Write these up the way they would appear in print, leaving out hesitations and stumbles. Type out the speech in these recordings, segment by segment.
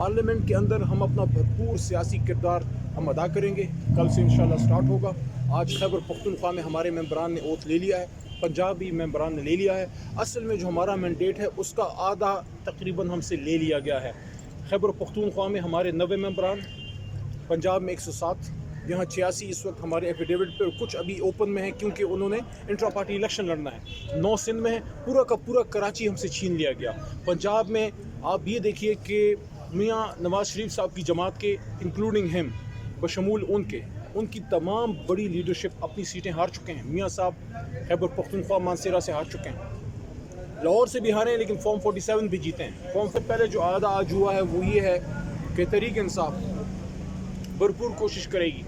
Parliament के अंदर हम अपना भरपूर सियासी किरदार हम अदा करेंगे। कल से इंशाल्लाह स्टार्ट होगा। आज खैबर पख्तूनख्वा में हमारे मेंबरान ने ओथ ले लिया है, पंजाबी मेंबरान ने ले लिया है। असल में जो हमारा मैंडेट है उसका आधा तकरीबन हमसे ले लिया गया है। खैबर पख्तूनख्वा में हमारे 90 मेंबरान, पंजाब में 107, यहाँ 86 इस वक्त हमारे एफिडेविट पे, और कुछ अभी ओपन में है क्योंकि उन्होंने इंट्रा पार्टी इलेक्शन लड़ना है। 9 सिंध में है, पूरा का पूरा कराची हमसे छीन लिया गया। पंजाब में आप ये देखिए कि मियाँ नवाज शरीफ साहब की जमात के इंक्लूडिंग हिम बशमूल उनकी तमाम बड़ी लीडरशिप अपनी सीटें हार चुके हैं। मियाँ साहब खैबर पख्तूनख्वा मानसेरा से हार चुके हैं, लाहौर से भी हारे हैं, लेकिन फॉर्म 47 भी जीते हैं। फॉर्म से पहले जो आधा आज हुआ है वो ये है कि तहरीक इंसाफ भरपूर कोशिश करेगी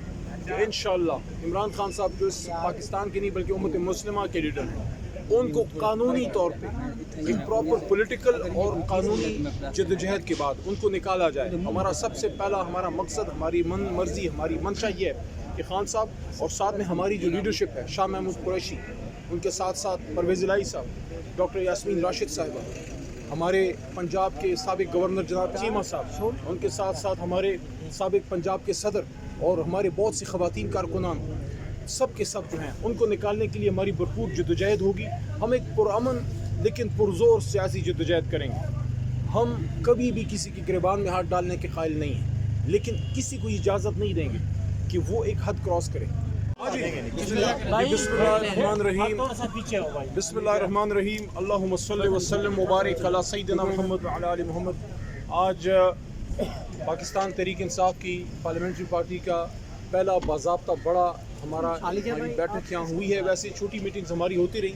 कि इंशाअल्लाह इमरान खान साहब जो इस पाकिस्तान के नहीं बल्कि उम्मत मुस्लिमा के लीडर हैं, उनको कानूनी तौर पे एक प्रॉपर पॉलिटिकल और कानूनी जद्दोजहद के बाद उनको निकाला जाए। हमारा सबसे पहला हमारा मकसद, हमारी मन मर्जी, हमारी मंशा ये है कि खान साहब और साथ में हमारी जो लीडरशिप है, शाह महमूद कुरैशी, उनके साथ साथ परवेज़ इलाही साहब, डॉक्टर यास्मीन राशिद साहिबा, हमारे पंजाब के साबिक गवर्नर जनाब चीमा साहब, उनके साथ साथ हमारे साबिक पंजाब के सदर और हमारे बहुत सी ख़वातीन कारकुनान, सब के सब जो हैं उनको निकालने के लिए हमारी भरपूर जद्दोजहद होगी। हम एक पुरअमन लेकिन पुरज़ोर सियासी जद्दोजहद करेंगे। हम कभी भी किसी की गिरबान में हाथ डालने के कायल नहीं हैं, लेकिन किसी को इजाज़त नहीं देंगे कि वो एक हद क्रॉस करे। बिस्मिल्लाहिर्रहमानिर्रहीम, अल्लाहुम्मा सल्लि व सल्लिम व बारिक अला सय्यिदिना मुहम्मद व अला आलि मुहम्मद। आज पाकिस्तान तहरीक इंसाफ की पार्लियामेंट्री पार्टी का पहला बाज़ाब्ता बड़ा हमारी बैठक यहाँ हुई है। वैसे छोटी मीटिंग्स हमारी होती रही,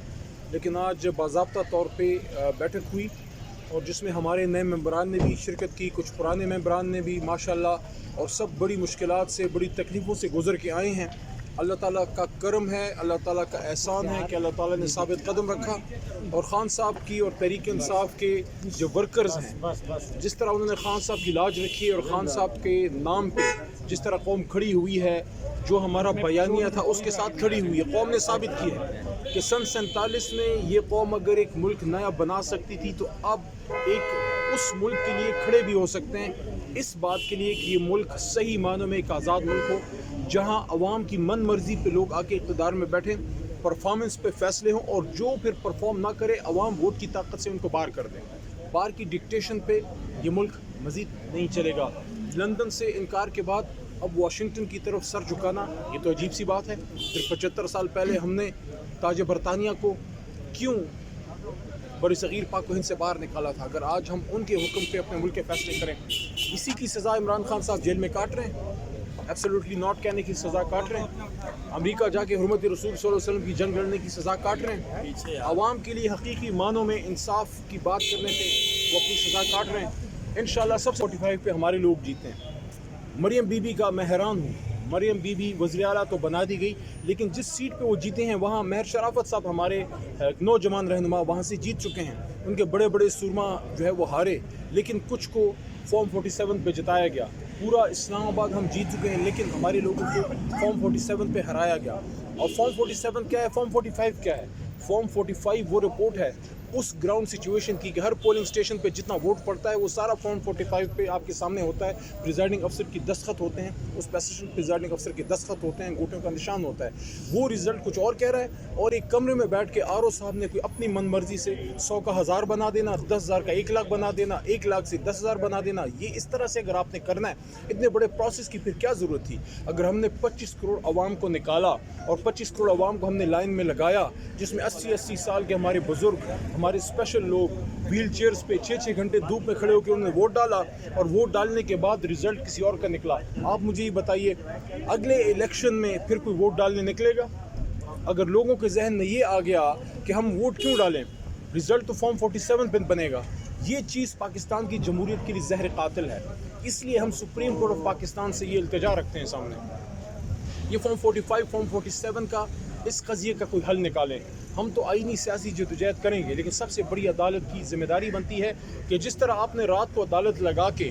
लेकिन आज बाज़ाब्ता तौर पे बैठक हुई और जिसमें हमारे नए मेंबरान ने भी शिरकत की, कुछ पुराने मेंबरान ने भी माशाल्लाह, और सब बड़ी मुश्किलात से, बड़ी तकलीफ़ों से गुज़र के आए हैं। अल्लाह ताला का करम है, अल्लाह ताला का एहसान है कि अल्लाह ताला ने साबित कदम रखा। और ख़ान साहब की और तहरीक इंसाफ के जो वर्कर्स हैं, जिस तरह उन्होंने ख़ान साहब की लाज रखी और ख़ान साहब के नाम पे जिस तरह कौम खड़ी हुई है, जो हमारा बयानिया था उसके साथ खड़ी हुई है। कौम ने साबित की है कि सन 47 में ये कौम अगर एक मुल्क नया बना सकती थी, तो अब एक उस मुल्क के लिए खड़े भी हो सकते हैं, इस बात के लिए कि ये मुल्क सही मानों में एक आज़ाद मुल्क हो, जहां अवाम की मन मर्जी पे लोग आके इक़्तिदार में बैठें, परफॉर्मेंस पे फैसले हों, और जो फिर परफॉर्म ना करे अवाम वोट की ताकत से उनको बाहर कर दें। बाहर की डिक्टेशन पे ये मुल्क मज़ीद नहीं चलेगा। लंदन से इनकार के बाद अब वाशिंगटन की तरफ सर झुकाना, ये तो अजीब सी बात है। फिर 75 साल पहले हमने ताज बरतानिया को क्यों बरसगीर पाक हिंद से बाहर निकाला था? अगर आज हम उनके हुक्म पे अपने मुल्क के फैसले करें, इसी की सज़ा इमरान खान साहब जेल में काट रहे हैं, एब्सोल्युटली नॉट कहने की सज़ा काट रहे हैं। अमेरिका जाके हुर्मत रसूल सल्लल्लाहु अलैहि वसल्लम की जंग लड़ने की सज़ा काट रहे हैं। आवाम के लिए हकीकी मानों में इंसाफ की बात करने पे वो अपनी सज़ा काट रहे हैं। इंशाल्लाह सब 45 पे हमारे लोग जीते हैं। मरियम बीबी का मैं हैरान हूँ, मरियम बीबी वज़ीर आला तो बना दी गई, लेकिन जिस सीट पे वो जीते हैं वहाँ महर शराफत साहब हमारे नौजवान रहनुमा वहाँ से जीत चुके हैं। उनके बड़े बड़े सुरमा जो है वो हारे, लेकिन कुछ को फॉर्म 47 पे जिताया गया। पूरा इस्लामाबाद हम जीत चुके हैं, लेकिन हमारे लोगों को फॉर्म 47 पे हराया गया। और फॉर्म 47 क्या है, फॉर्म 45 क्या है? फॉर्म 45 वो रिपोर्ट है उस ग्राउंड सिचुएशन की कि हर पोलिंग स्टेशन पे जितना वोट पड़ता है वो सारा फॉर्म 45 पे आपके सामने होता है। प्रिजाइडिंग अफसर की दस्तखत होते हैं, उस पैसेशन प्रिजाइडिंग अफसर के दस्तखत होते हैं, अंगूठों का निशान होता है। वो रिज़ल्ट कुछ और कह रहा है, और एक कमरे में बैठ के आर ओ साहब ने कोई अपनी मन मर्जी से 100 का 1000 बना देना, 10,000 का 1 लाख बना देना, 1 लाख से 10,000 बना देना। ये इस तरह से अगर आपने करना है, इतने बड़े प्रोसेस की फिर क्या ज़रूरत थी? अगर हमने 25 करोड़ आवाम को निकाला और 25 करोड़ आवाम को हमने लाइन में लगाया, जिसमें 80-80 साल के हमारे बुज़ुर्ग, हमारे स्पेशल लोग व्हील चेयर्स पे 6-6 घंटे धूप में खड़े होकर उन्होंने वोट डाला, और वोट डालने के बाद रिजल्ट किसी और का निकला। आप मुझे ये बताइए, अगले इलेक्शन में फिर कोई वोट डालने निकलेगा? अगर लोगों के जहन में ये आ गया कि हम वोट क्यों डालें, रिजल्ट तो फॉर्म 47 पे बनेगा। ये चीज़ पाकिस्तान की जमहूरियत के लिए जहर कातिल है। इसलिए हम सुप्रीम कोर्ट ऑफ पाकिस्तान से ये इल्तिजा रखते हैं सामने, ये फॉर्म 45, फॉर्म 47 का इस कज़िए का कोई हल निकालें। हम तो आईनी सियासी जद्दोजहद करेंगे, लेकिन सबसे बड़ी अदालत की जिम्मेदारी बनती है कि जिस तरह आपने रात को अदालत लगा के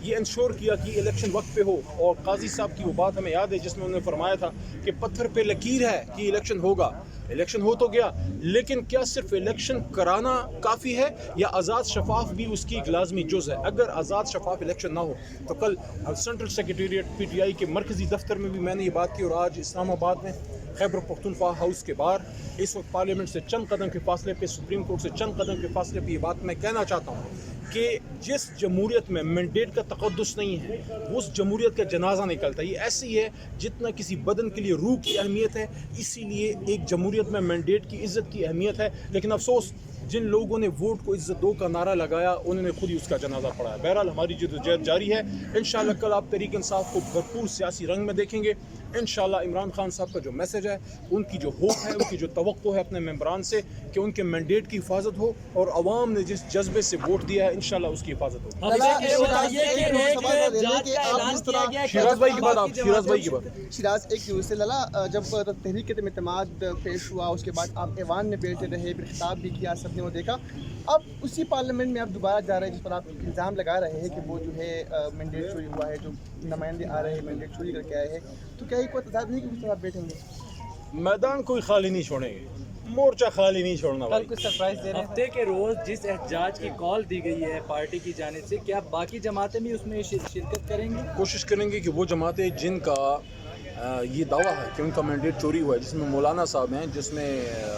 ये इंश्योर किया कि इलेक्शन वक्त पे हो, और काजी साहब की वो बात हमें याद है जिसमें उन्होंने फरमाया था कि पत्थर पे लकीर है कि इलेक्शन होगा। الیکشن ہو تو گیا، لیکن کیا صرف الیکشن کرانا کافی ہے یا آزاد شفاف بھی اس کی ایک لازمی جز ہے؟ اگر آزاد شفاف الیکشن نہ ہو تو کل central secretariat P T I کے مرکزی دفتر میں بھی میں نے یہ بات کی، اور آج اسلام آباد میں خیبر پختونخوا ہاؤس کے باہر اس وقت پارلیمنٹ سے چند قدم کے فاصلے پہ، سپریم کورٹ سے چند قدم کے فاصلے پہ یہ بات میں کہنا چاہتا ہوں کہ جس جمہوریت میں مینڈیٹ کا تقدس نہیں ہے وہ اس جمہوریت کا جنازہ نکلتا ہے. یہ ایسی ہے جتنا کسی بدن کے لیے روح کی اہمیت ہے، اسی لیے ایک جمہوریت میں مینڈیٹ کی عزت کی اہمیت ہے. لیکن افسوس جن لوگوں نے ووٹ کو عزت دو کا نعرہ لگایا انہوں نے خود ہی اس کا جنازہ پڑھا ہے. بہرحال ہماری جدوجہد جاری ہے. انشاءاللہ کل آپ تحریک انصاف کو بھرپور سیاسی رنگ میں دیکھیں گے. انشاءاللہ عمران خان صاحب کا جو میسج ہے، ان کی جو ہوپ ہے، ان کی جو توقع ہے اپنے ممبران سے کہ ان کے مینڈیٹ کی حفاظت ہو اور عوام نے جس جذبے سے ووٹ دیا ہے انشاءاللہ اس کی حفاظت ہو. شیراز بھائی کی بات، آپ شیراز بھائی کی بات. شیراز ایک سے للا جب تحریک عدم اعتماد پیش ہوا اس کے بعد آپ ایوان میں بیٹھے رہے، پھر خطاب بھی کیا، سب نے وہ دیکھا. اب اسی پارلیمنٹ میں آپ دوبارہ جا رہے ہیں جس پر آپ الزام لگا رہے ہیں کہ وہ جو ہے مینڈیٹ چوری ہوا ہے، جو نمائندے آ رہے ہیں مینڈیٹ چوری کر کے آئے ہیں، تو کیا یہ کوئی تضاد نہیں کہ اس طرح آپ بیٹھیں گے؟ میدان کوئی خالی نہیں چھوڑیں گے، مورچہ خالی نہیں چھوڑنا. کل کچھ سرپرائز دے رہے ہیں؟ ہفتے کے روز جس احتجاج کی کال دی گئی ہے پارٹی کی جانب سے، کیا باقی جماعتیں بھی اس میں شرکت کریں گی؟ کوشش کریں گے کہ وہ جماعتیں جن کا یہ دعویٰ ہے کہ ان کا مینڈیٹ چوری ہوا ہے، جس میں مولانا صاحب ہیں، جس میں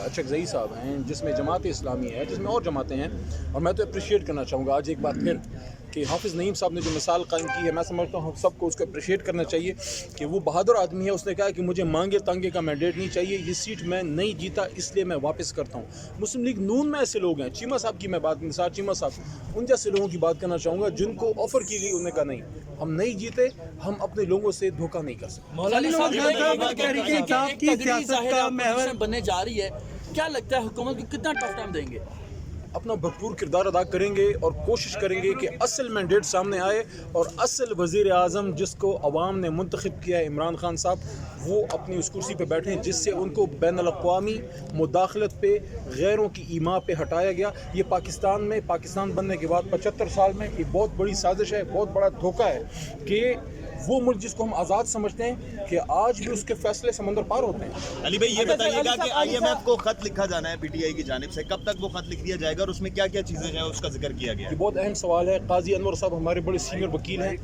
اچکزئی صاحب ہیں، جس میں جماعت اسلامی ہے، جس میں اور جماعتیں ہیں. اور میں تو اپریشیٹ کرنا چاہوں گا آج ایک بات پھر کہ حافظ نعیم صاحب نے جو مثال قائم کی ہے، میں سمجھتا ہوں ہم سب کو اس کو اپریشیٹ کرنا چاہیے کہ وہ بہادر آدمی ہے. اس نے کہا کہ مجھے مانگے تانگے کا مینڈیٹ نہیں چاہیے، یہ سیٹ میں نہیں جیتا اس لیے میں واپس کرتا ہوں. مسلم لیگ نون میں ایسے لوگ ہیں، چیمہ صاحب کی میں بات، مثال چیمہ صاحب، ان جیسے لوگوں کی بات کرنا چاہوں گا جن کو آفر کی گئی، انہوں نے کہا نہیں ہم نہیں جیتے، ہم اپنے لوگوں سے دھوکہ نہیں کر سکتے. بننے جا رہی ہے، کیا لگتا ہے حکومت کو کتنا ٹف ٹائم دیں گے؟ اپنا بھرپور کردار ادا کریں گے اور کوشش کریں گے کہ اصل مینڈیٹ سامنے آئے اور اصل وزیر اعظم جس کو عوام نے منتخب کیا ہے عمران خان صاحب، وہ اپنی اس کرسی پہ بیٹھیں جس سے ان کو بین الاقوامی مداخلت پہ، غیروں کی ایما پہ ہٹایا گیا. یہ پاکستان میں، پاکستان بننے کے بعد 75 سال میں ایک بہت بڑی سازش ہے، بہت بڑا دھوکہ ہے کہ وہ ملک جس کو ہم آزاد سمجھتے ہیں کہ آج بھی اس کے فیصلے سمندر پار ہوتے ہیں. علی بھائی یہ بتائیے گا کہ آئی ایم ایف کو خط لکھا جانا ہے پی ٹی آئی کی جانب سے، کب تک وہ خط لکھ دیا جائے گا اور اس میں کیا کیا چیزیں ہیں اس کا ذکر کیا گیا ہے؟ یہ بہت اہم سوال ہے. قاضی انور صاحب ہمارے بڑے سینئر وکیل ہیں،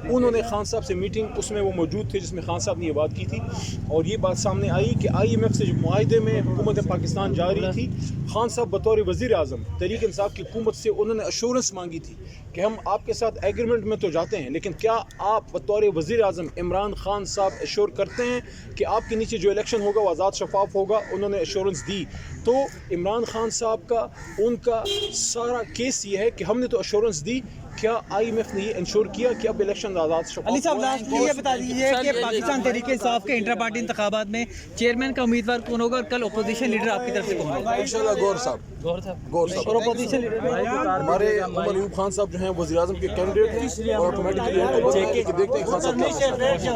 انہوں نے خان صاحب سے میٹنگ، اس میں وہ موجود تھے جس میں خان صاحب نے یہ بات کی تھی اور یہ بات سامنے آئی کہ آئی ایم ایف سے جو معاہدے میں حکومت پاکستان جا رہی تھی، خان صاحب بطور وزیر اعظم تحریک انصاف کی حکومت سے انہوں نے ایشورنس مانگی تھی کہ ہم آپ کے ساتھ ایگریمنٹ میں تو جاتے ہیں لیکن کیا آپ بطور وزیر اعظم عمران خان صاحب ایشور کرتے ہیں کہ آپ کے نیچے جو الیکشن ہوگا وہ آزاد شفاف ہوگا؟ انہوں نے ایشورنس دی. تو عمران خان صاحب کا، ان کا سارا کیس یہ ہے کہ ہم نے تو ایشورنس دی، کیا آئی ایم ایف نے یہ انشور کیا کہ اب الیکشن آزاد شفاف؟ علی صاحب لاسٹ یہ بتا دیجیے کہ پاکستان تحریک انصاف کے انٹر پارٹی انتخابات میں چیئرمین کا امیدوار کون ہوگا اور کل اپوزیشن لیڈر آپ کی طرف سے کون ہوگا؟ انشاءاللہ گور صاحب اور اپوزیشن لیڈر ہمارے عمر ایوب خان صاحب جو ہیں وزیر اعظم کے کینڈیڈیٹ ہیں اور آٹومیٹکلی دیکھتے ہیں خان صاحب کیا